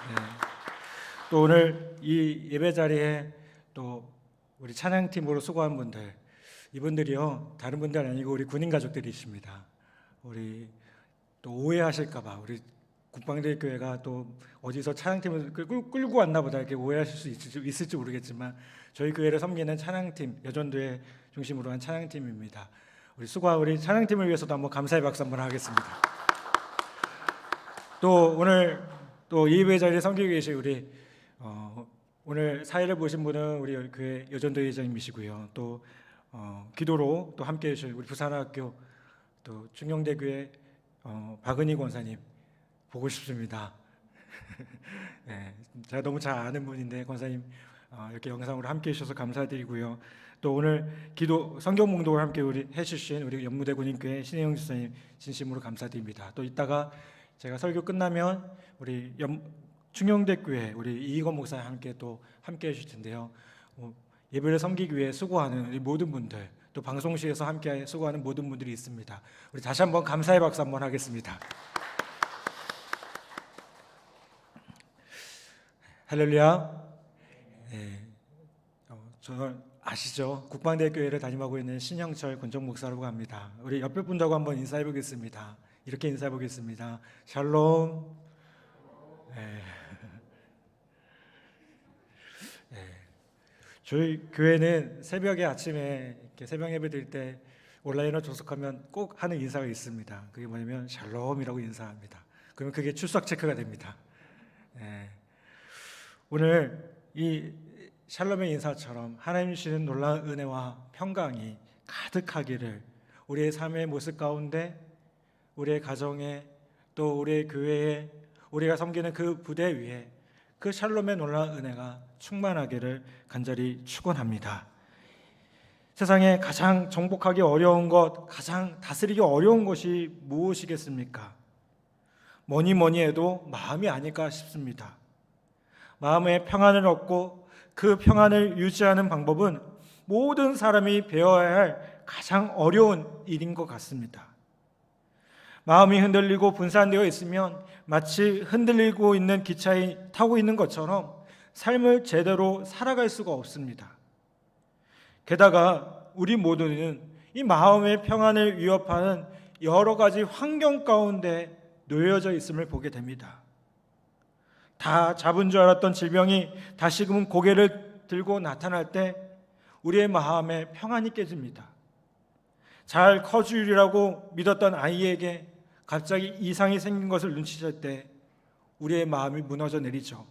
네. 또 오늘 이 예배 자리에 또 우리 찬양팀으로 수고한 분들, 이분들이요 다른 분들 아니고 우리 군인 가족들이십니다. 우리 또 오해하실까봐 우리 국방대 교회가 또 어디서 찬양팀을 끌고 왔나 보다 이렇게 오해하실 수 있을지 모르겠지만 저희 교회를 섬기는 찬양팀, 여전도회 중심으로 한 찬양팀입니다. 우리 수고한 우리 찬양팀을 위해서도 한번 감사의 박수 한번 하겠습니다. 또 오늘 또 이 예배 자리에 섬기고 계신 우리 오늘 사회를 보신 분은 우리 교회 여전도회 회장님이시고요. 또 기도로 또 함께해 주실 우리 부산학교 또 충영대교회 박은희 권사님 보고 싶습니다. 네, 제가 너무 잘 아는 분인데 권사님 이렇게 영상으로 함께해 주셔서 감사드리고요. 또 오늘 기도 성경 봉독을 함께 우리 해주신 우리 연무대 군인교회 신혜영 집사님 진심으로 감사드립니다. 또 이따가 제가 설교 끝나면 우리 충영대교회 우리 이희건 목사님 함께 해주실 텐데요. 예배를 섬기기 위해 수고하는 우리 모든 분들, 또 방송실에서 함께 수고하는 모든 분들이 있습니다. 우리 다시 한번 감사의 박수 한번 하겠습니다. 할렐루야. 네. 저는 아시죠? 국방대교회를 담임하고 있는 신형철 권정 목사라고 합니다. 우리 옆에 분들하고 한번 인사해 보겠습니다. 이렇게 인사해 보겠습니다. 샬롬. 네. 네. 저희 교회는 새벽에 아침에 이렇게 새벽 예배 드릴 때 온라인으로 접속하면 꼭 하는 인사가 있습니다. 그게 뭐냐면 샬롬이라고 인사합니다. 그러면 그게 출석 체크가 됩니다. 네. 오늘 이 샬롬의 인사처럼 하나님 주시는 놀라운 은혜와 평강이 가득하기를 우리의 삶의 모습 가운데, 우리의 가정에, 또 우리의 교회에, 우리가 섬기는 그 부대 위에 그 샬롬의 놀라운 은혜가 충만하기를 간절히 축원합니다. 세상에 가장 정복하기 어려운 것, 가장 다스리기 어려운 것이 무엇이겠습니까? 뭐니 해도 마음이 아닐까 싶습니다. 마음의 평안을 얻고 그 평안을 유지하는 방법은 모든 사람이 배워야 할 가장 어려운 일인 것 같습니다. 마음이 흔들리고 분산되어 있으면 마치 흔들리고 있는 기차에 타고 있는 것처럼 삶을 제대로 살아갈 수가 없습니다. 게다가 우리 모두는 이 마음의 평안을 위협하는 여러 가지 환경 가운데 놓여져 있음을 보게 됩니다. 다 잡은 줄 알았던 질병이 다시금 고개를 들고 나타날 때 우리의 마음에 평안이 깨집니다. 잘 커주리라고 믿었던 아이에게 갑자기 이상이 생긴 것을 눈치챌 때 우리의 마음이 무너져 내리죠.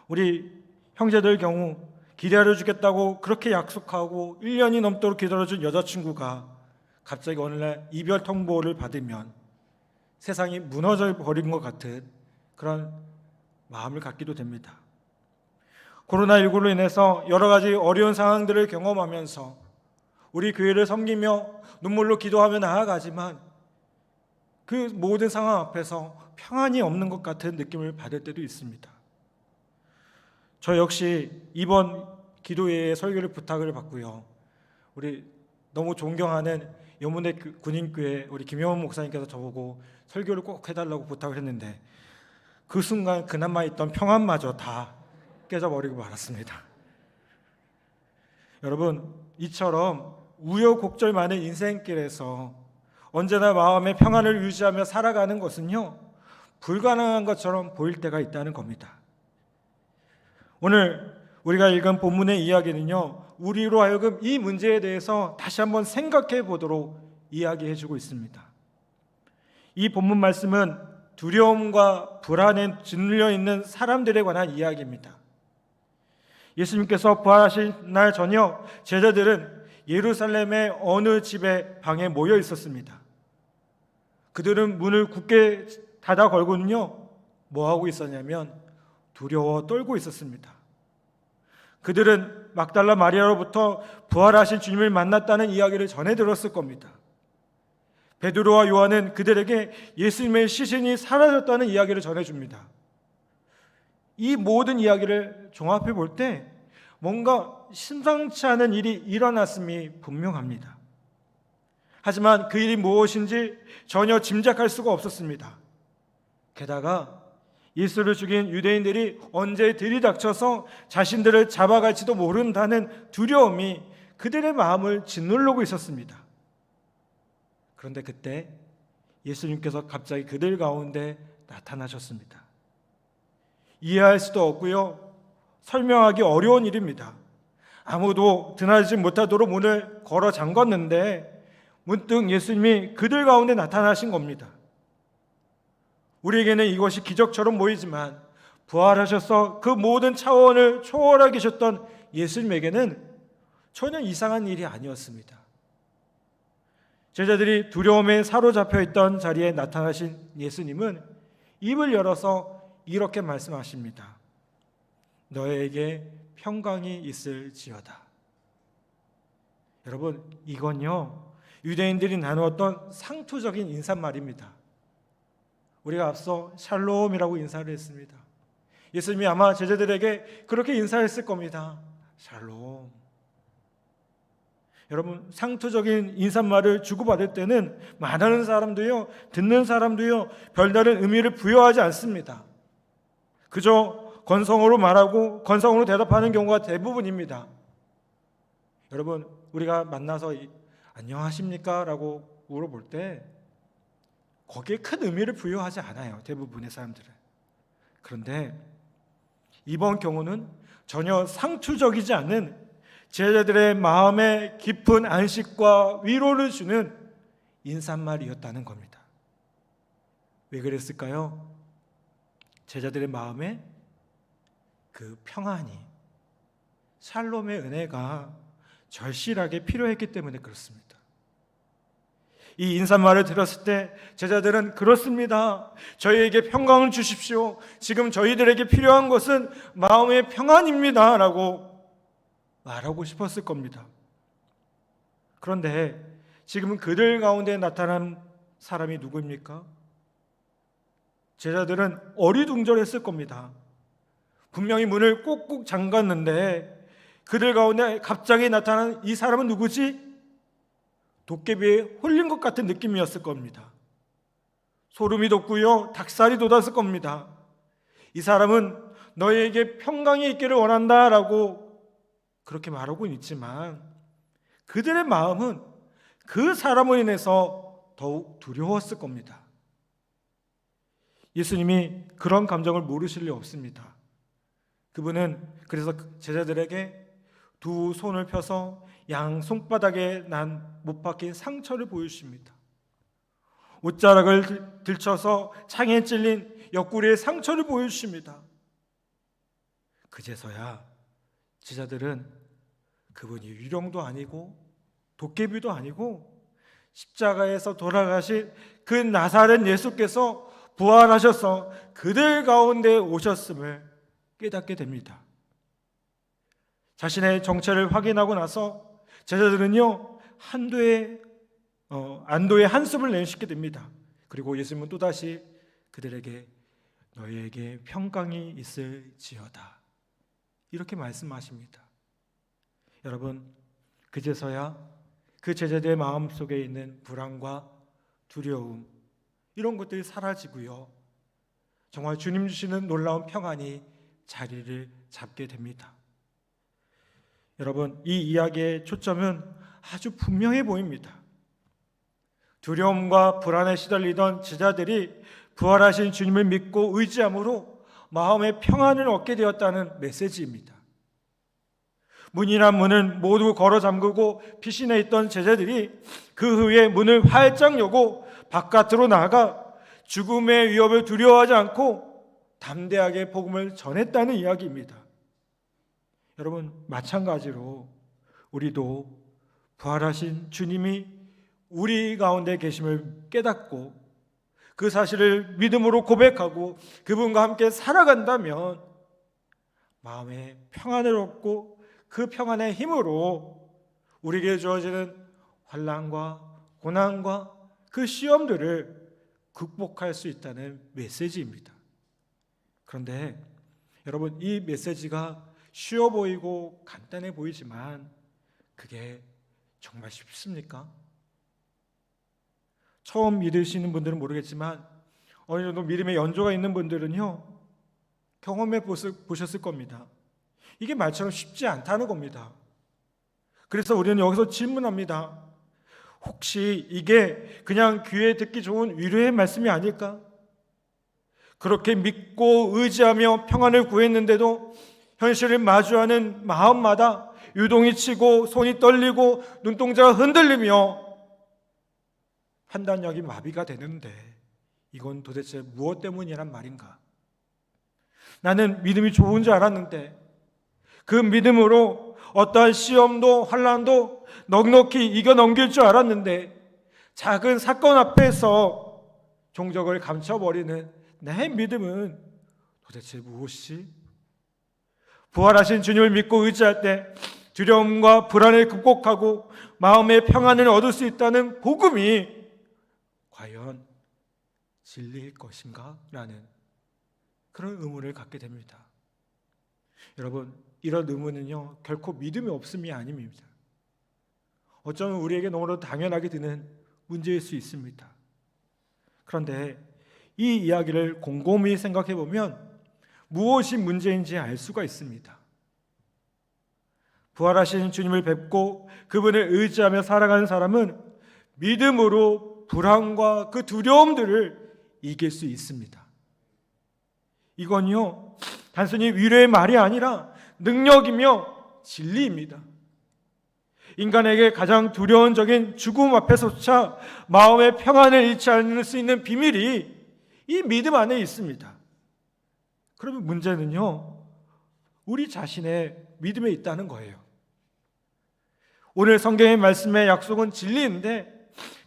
우리 형제들 경우 기다려주겠다고 그렇게 약속하고 1년이 넘도록 기다려준 여자친구가 갑자기 어느 날 이별 통보를 받으면 세상이 무너져 버린 것 같은 그런 마음을 갖기도 됩니다. 코로나19로 인해서 여러 가지 어려운 상황들을 경험하면서 우리 교회를 섬기며 눈물로 기도하며 나아가지만 그 모든 상황 앞에서 평안이 없는 것 같은 느낌을 받을 때도 있습니다. 저 역시 이번 기도회에 설교를 부탁을 받고요. 우리 너무 존경하는 연문대 군인교회 우리 김영원 목사님께서 저보고 설교를 꼭 해달라고 부탁을 했는데 그 순간 그나마 있던 평안마저 다 깨져버리고 말았습니다. 여러분, 이처럼 우여곡절 많은 인생길에서 언제나 마음의 평안을 유지하며 살아가는 것은요, 불가능한 것처럼 보일 때가 있다는 겁니다. 오늘 우리가 읽은 본문의 이야기는요, 우리로 하여금 이 문제에 대해서 다시 한번 생각해 보도록 이야기해 주고 있습니다. 이 본문 말씀은 두려움과 불안에 짓눌려 있는 사람들에 관한 이야기입니다. 예수님께서 부활하신 날 저녁 제자들은 예루살렘의 어느 집에 방에 모여 있었습니다. 그들은 문을 굳게 닫아 걸고는요, 뭐 하고 있었냐면 두려워 떨고 있었습니다. 그들은 막달라 마리아로부터 부활하신 주님을 만났다는 이야기를 전해 들었을 겁니다. 베드로와 요한은 그들에게 예수님의 시신이 사라졌다는 이야기를 전해줍니다. 이 모든 이야기를 종합해 볼 때 뭔가 심상치 않은 일이 일어났음이 분명합니다. 하지만 그 일이 무엇인지 전혀 짐작할 수가 없었습니다. 게다가 예수를 죽인 유대인들이 언제 들이닥쳐서 자신들을 잡아갈지도 모른다는 두려움이 그들의 마음을 짓누르고 있었습니다. 그런데 그때 예수님께서 갑자기 그들 가운데 나타나셨습니다. 이해할 수도 없고요, 설명하기 어려운 일입니다. 아무도 드나들지 못하도록 문을 걸어 잠궜는데 문득 예수님이 그들 가운데 나타나신 겁니다. 우리에게는 이것이 기적처럼 보이지만 부활하셔서 그 모든 차원을 초월하게 계셨던 예수님에게는 전혀 이상한 일이 아니었습니다. 제자들이 두려움에 사로잡혀 있던 자리에 나타나신 예수님은 입을 열어서 이렇게 말씀하십니다. 너에게 평강이 있을지어다. 여러분, 이건요 유대인들이 나누었던 상투적인 인사말입니다. 우리가 앞서 샬롬이라고 인사를 했습니다. 예수님이 아마 제자들에게 그렇게 인사했을 겁니다. 샬롬. 여러분, 상투적인 인사말을 주고받을 때는 말하는 사람도요, 듣는 사람도요, 별다른 의미를 부여하지 않습니다. 그저 건성으로 말하고 건성으로 대답하는 경우가 대부분입니다. 여러분, 우리가 만나서 안녕하십니까? 라고 물어볼 때 거기에 큰 의미를 부여하지 않아요, 대부분의 사람들은. 그런데 이번 경우는 전혀 상투적이지 않은 제자들의 마음에 깊은 안식과 위로를 주는 인사말이었다는 겁니다. 왜 그랬을까요? 제자들의 마음에 그 평안이, 샬롬의 은혜가 절실하게 필요했기 때문에 그렇습니다. 이 인사말을 들었을 때 제자들은 그렇습니다. 저희에게 평강을 주십시오. 지금 저희들에게 필요한 것은 마음의 평안입니다. 라고 말하고 싶었을 겁니다. 그런데 지금 그들 가운데 나타난 사람이 누구입니까? 제자들은 어리둥절했을 겁니다. 분명히 문을 꼭꼭 잠갔는데 그들 가운데 갑자기 나타난 이 사람은 누구지? 도깨비에 홀린 것 같은 느낌이었을 겁니다. 소름이 돋고요, 닭살이 돋았을 겁니다. 이 사람은 너희에게 평강이 있기를 원한다 라고 그렇게 말하고 있지만 그들의 마음은 그 사람으로 인해서 더욱 두려웠을 겁니다. 예수님이 그런 감정을 모르실 리 없습니다. 그분은 그래서 제자들에게 두 손을 펴서 양 손바닥에 난 못 박힌 상처를 보여주십니다. 옷자락을 들쳐서 창에 찔린 옆구리의 상처를 보여주십니다. 그제서야 제자들은 그분이 유령도 아니고 도깨비도 아니고 십자가에서 돌아가신 그 나사렛 예수께서 부활하셔서 그들 가운데 오셨음을 깨닫게 됩니다. 자신의 정체를 확인하고 나서 제자들은요 안도의 한숨을 내쉬게 됩니다. 그리고 예수님은 또다시 그들에게 너희에게 평강이 있을지어다 이렇게 말씀하십니다. 여러분, 그제서야 그 제자들의 마음속에 있는 불안과 두려움 이런 것들이 사라지고요, 정말 주님 주시는 놀라운 평안이 자리를 잡게 됩니다. 여러분, 이 이야기의 초점은 아주 분명해 보입니다. 두려움과 불안에 시달리던 제자들이 부활하신 주님을 믿고 의지함으로 마음의 평안을 얻게 되었다는 메시지입니다. 문이란 문을 모두 걸어 잠그고 피신해 있던 제자들이 그 후에 문을 활짝 여고 바깥으로 나가 죽음의 위협을 두려워하지 않고 담대하게 복음을 전했다는 이야기입니다. 여러분, 마찬가지로 우리도 부활하신 주님이 우리 가운데 계심을 깨닫고 그 사실을 믿음으로 고백하고 그분과 함께 살아간다면 마음의 평안을 얻고 그 평안의 힘으로 우리에게 주어지는 환난과 고난과 그 시험들을 극복할 수 있다는 메시지입니다. 그런데 여러분, 이 메시지가 쉬워 보이고 간단해 보이지만 그게 정말 쉽습니까? 처음 믿으시는 분들은 모르겠지만 어느 정도 믿음의 연조가 있는 분들은요, 경험해 보셨을 겁니다. 이게 말처럼 쉽지 않다는 겁니다. 그래서 우리는 여기서 질문합니다. 혹시 이게 그냥 귀에 듣기 좋은 위로의 말씀이 아닐까? 그렇게 믿고 의지하며 평안을 구했는데도 현실을 마주하는 마음마다 유동이 치고 손이 떨리고 눈동자가 흔들리며 판단력이 마비가 되는데 이건 도대체 무엇 때문이란 말인가? 나는 믿음이 좋은 줄 알았는데 그 믿음으로 어떠한 시험도 환난도 넉넉히 이겨 넘길 줄 알았는데 작은 사건 앞에서 종적을 감춰버리는 내 믿음은 도대체 무엇이지? 부활하신 주님을 믿고 의지할 때 두려움과 불안을 극복하고 마음의 평안을 얻을 수 있다는 복음이 과연 진리일 것인가? 라는 그런 의문을 갖게 됩니다. 여러분, 이런 의문은요 결코 믿음이 없음이 아닙니다. 어쩌면 우리에게 너무나도 당연하게 드는 문제일 수 있습니다. 그런데 이 이야기를 곰곰이 생각해 보면 무엇이 문제인지 알 수가 있습니다. 부활하신 주님을 뵙고 그분을 의지하며 살아가는 사람은 믿음으로 불안과 그 두려움들을 이길 수 있습니다. 이건요 단순히 위로의 말이 아니라 능력이며 진리입니다. 인간에게 가장 두려운 적인 죽음 앞에서조차 마음의 평안을 잃지 않을 수 있는 비밀이 이 믿음 안에 있습니다. 그러면 문제는요 우리 자신의 믿음에 있다는 거예요. 오늘 성경의 말씀의 약속은 진리인데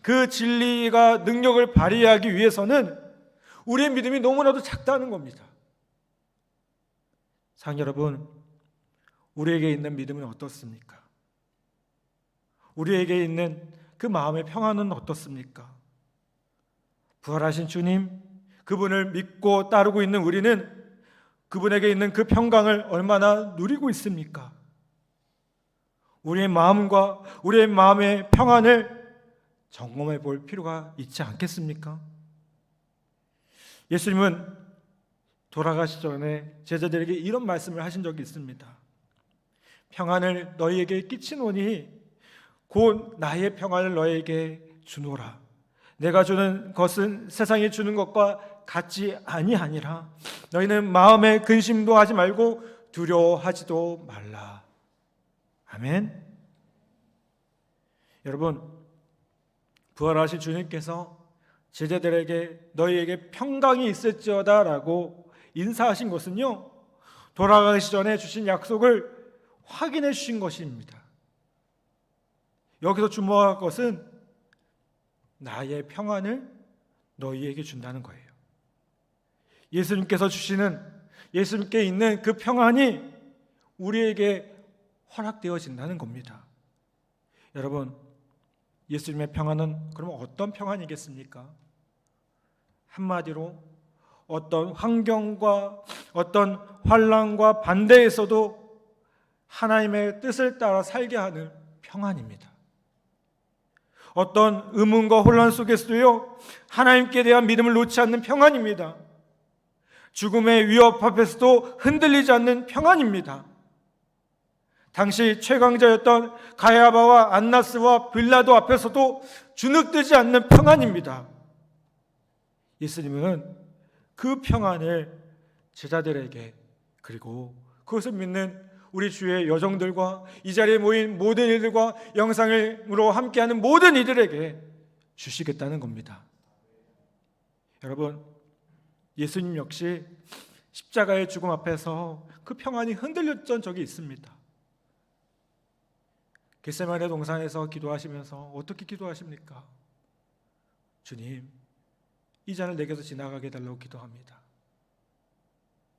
그 진리가 능력을 발휘하기 위해서는 우리의 믿음이 너무나도 작다는 겁니다. 상 여러분, 우리에게 있는 믿음은 어떻습니까? 우리에게 있는 그 마음의 평안은 어떻습니까? 부활하신 주님, 그분을 믿고 따르고 있는 우리는 그분에게 있는 그 평강을 얼마나 누리고 있습니까? 우리의 마음과 우리의 마음의 평안을 점검해 볼 필요가 있지 않겠습니까? 예수님은 돌아가시 전에 제자들에게 이런 말씀을 하신 적이 있습니다. 평안을 너희에게 끼치노니 곧 나의 평안을 너희에게 주노라. 내가 주는 것은 세상이 주는 것과 같지 아니하니라. 너희는 마음에 근심도 하지 말고 두려워하지도 말라. 아멘. 여러분, 부활하신 주님께서 제자들에게 너희에게 평강이 있을지어다 라고 인사하신 것은요 돌아가시 전에 주신 약속을 확인해 주신 것입니다. 여기서 주목할 것은 나의 평안을 너희에게 준다는 거예요. 예수님께서 주시는, 예수님께 있는 그 평안이 우리에게 허락되어진다는 겁니다. 여러분, 예수님의 평안은 그러면 어떤 평안이겠습니까? 한마디로 어떤 환경과 어떤 환난과 반대에서도 하나님의 뜻을 따라 살게 하는 평안입니다. 어떤 의문과 혼란 속에서도요 하나님께 대한 믿음을 놓지 않는 평안입니다. 죽음의 위협 앞에서도 흔들리지 않는 평안입니다. 당시 최강자였던 가야바와 안나스와 빌라도 앞에서도 주눅들지 않는 평안입니다. 예수님은 그 평안을 제자들에게 그리고 그것을 믿는 우리 주의 여정들과 이 자리에 모인 모든 이들과 영상으로 함께하는 모든 이들에게 주시겠다는 겁니다. 여러분, 예수님 역시 십자가의 죽음 앞에서 그 평안이 흔들렸던 적이 있습니다. 겟세마네 동산에서 기도하시면서 어떻게 기도하십니까? 주님, 이 잔을 내게서 지나가게 해달라고 기도합니다.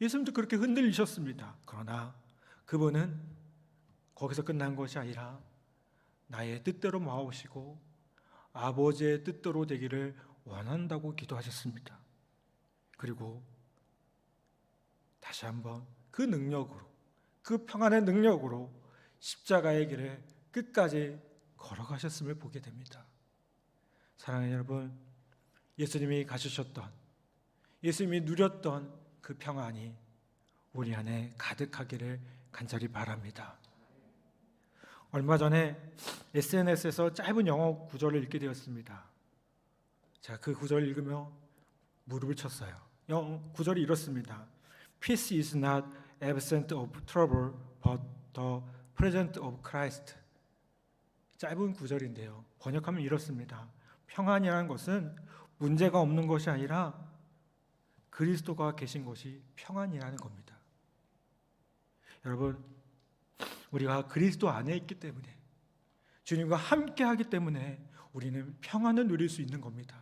예수님도 그렇게 흔들리셨습니다. 그러나 그분은 거기서 끝난 것이 아니라 나의 뜻대로 마오시고 아버지의 뜻대로 되기를 원한다고 기도하셨습니다. 그리고 다시 한번 그 능력으로, 그 평안의 능력으로 십자가의 길을 끝까지 걸어가셨음을 보게 됩니다. 사랑하는 여러분, 예수님이 가지셨던, 예수님이 누렸던 그 평안이 우리 안에 가득하기를 간절히 바랍니다. 얼마 전에 SNS에서 짧은 영어 구절을 읽게 되었습니다. 자, 그 구절을 읽으며 무릎을 쳤어요. 구절이 이렇습니다. Peace is not absent of trouble, but the presence of Christ. 짧은 구절인데요. 번역하면 이렇습니다. 평안이라는 것은 문제가 없는 것이 아니라 그리스도가 계신 것이 평안이라는 겁니다. 여러분, 우리가 그리스도 안에 있기 때문에, 주님과 함께 하기 때문에 우리는 평안을 누릴 수 있는 겁니다.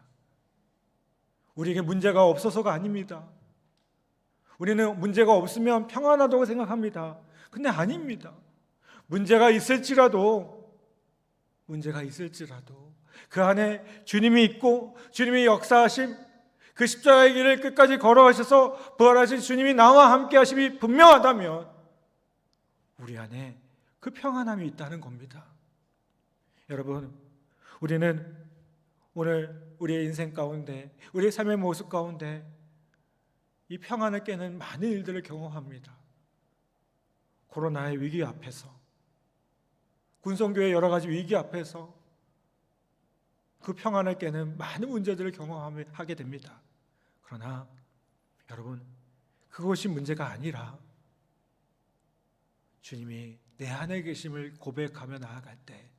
우리에게 문제가 없어서가 아닙니다. 우리는 문제가 없으면 평안하다고 생각합니다. 근데 아닙니다. 문제가 있을지라도 그 안에 주님이 있고 주님이 역사하심, 그 십자가의 길을 끝까지 걸어가셔서 부활하신 주님이 나와 함께 하심이 분명하다면 우리 안에 그 평안함이 있다는 겁니다. 여러분, 우리는 오늘 우리의 인생 가운데, 우리의 삶의 모습 가운데 이 평안을 깨는 많은 일들을 경험합니다. 코로나의 위기 앞에서, 군성교회의 여러 가지 위기 앞에서 그 평안을 깨는 많은 문제들을 경험하게 됩니다. 그러나 여러분, 그것이 문제가 아니라 주님이 내 안에 계심을 고백하며 나아갈 때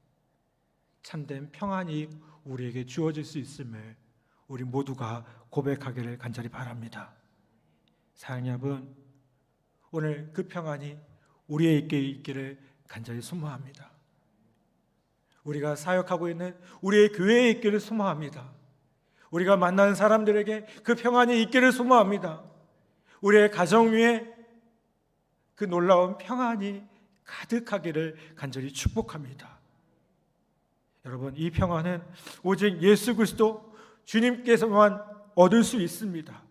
참된 평안이 우리에게 주어질 수 있음을 우리 모두가 고백하기를 간절히 바랍니다. 사랑하는 여러분, 오늘 그 평안이 우리에게 있기를 간절히 소망합니다. 우리가 사역하고 있는 우리의 교회에 있기를 소망합니다. 우리가 만나는 사람들에게 그 평안이 있기를 소망합니다. 우리의 가정 위에 그 놀라운 평안이 가득하기를 간절히 축복합니다. 여러분, 이 평안은 오직 예수 그리스도 주님께서만 얻을 수 있습니다.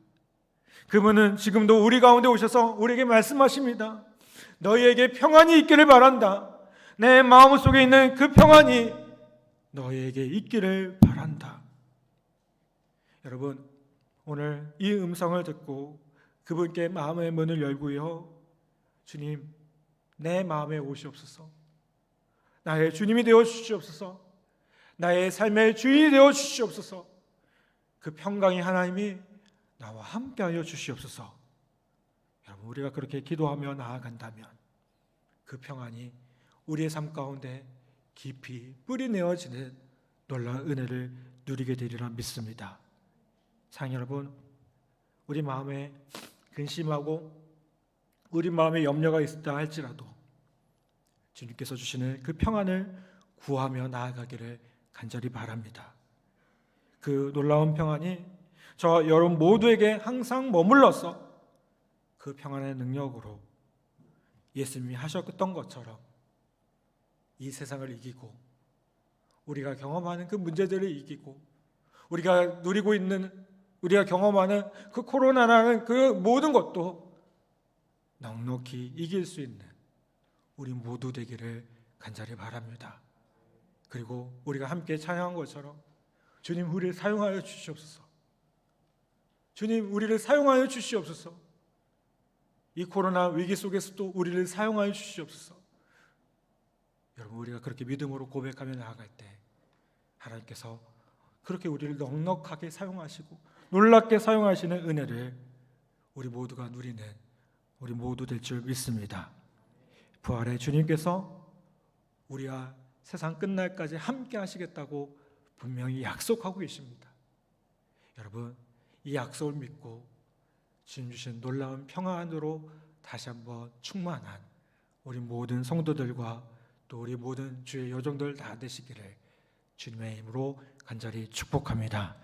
그분은 지금도 우리 가운데 오셔서 우리에게 말씀하십니다. 너희에게 평안이 있기를 바란다. 내 마음속에 있는 그 평안이 너희에게 있기를 바란다. 여러분, 오늘 이 음성을 듣고 그분께 마음의 문을 열고요, 주님, 내 마음에 오시옵소서. 나의 주님이 되어 주시옵소서. 나의 삶의 주인이 되어 주시옵소서. 그 평강의 하나님이 나와 함께하여 주시옵소서. 여러분, 우리가 그렇게 기도하며 나아간다면 그 평안이 우리의 삶 가운데 깊이 뿌리내어지는 놀라운 은혜를 누리게 되리라 믿습니다. 사랑하는 여러분, 우리 마음에 근심하고 우리 마음에 염려가 있다 할지라도 주님께서 주시는 그 평안을 구하며 나아가기를 간절히 바랍니다. 그 놀라운 평안이 저 여러분 모두에게 항상 머물러서 그 평안의 능력으로 예수님이 하셨던 것처럼 이 세상을 이기고 우리가 경험하는 그 문제들을 이기고 우리가 누리고 있는, 우리가 경험하는 그 코로나라는 그 모든 것도 넉넉히 이길 수 있는 우리 모두 되기를 간절히 바랍니다. 그리고 우리가 함께 찬양한 것처럼 주님, 우리를 사용하여 주시옵소서. 주님, 우리를 사용하여 주시옵소서. 이 코로나 위기 속에서도 우리를 사용하여 주시옵소서. 여러분, 우리가 그렇게 믿음으로 고백하며 나아갈 때 하나님께서 그렇게 우리를 넉넉하게 사용하시고 놀랍게 사용하시는 은혜를 우리 모두가 누리는 우리 모두 될 줄 믿습니다. 부활의 주님께서 우리와 세상 끝날까지 함께 하시겠다고 분명히 약속하고 계십니다. 여러분, 이 약속을 믿고 주님 주신 놀라운 평안으로 다시 한번 충만한 우리 모든 성도들과 또 우리 모든 주의 여종들 다 되시기를 주님의 이름으로 간절히 축복합니다.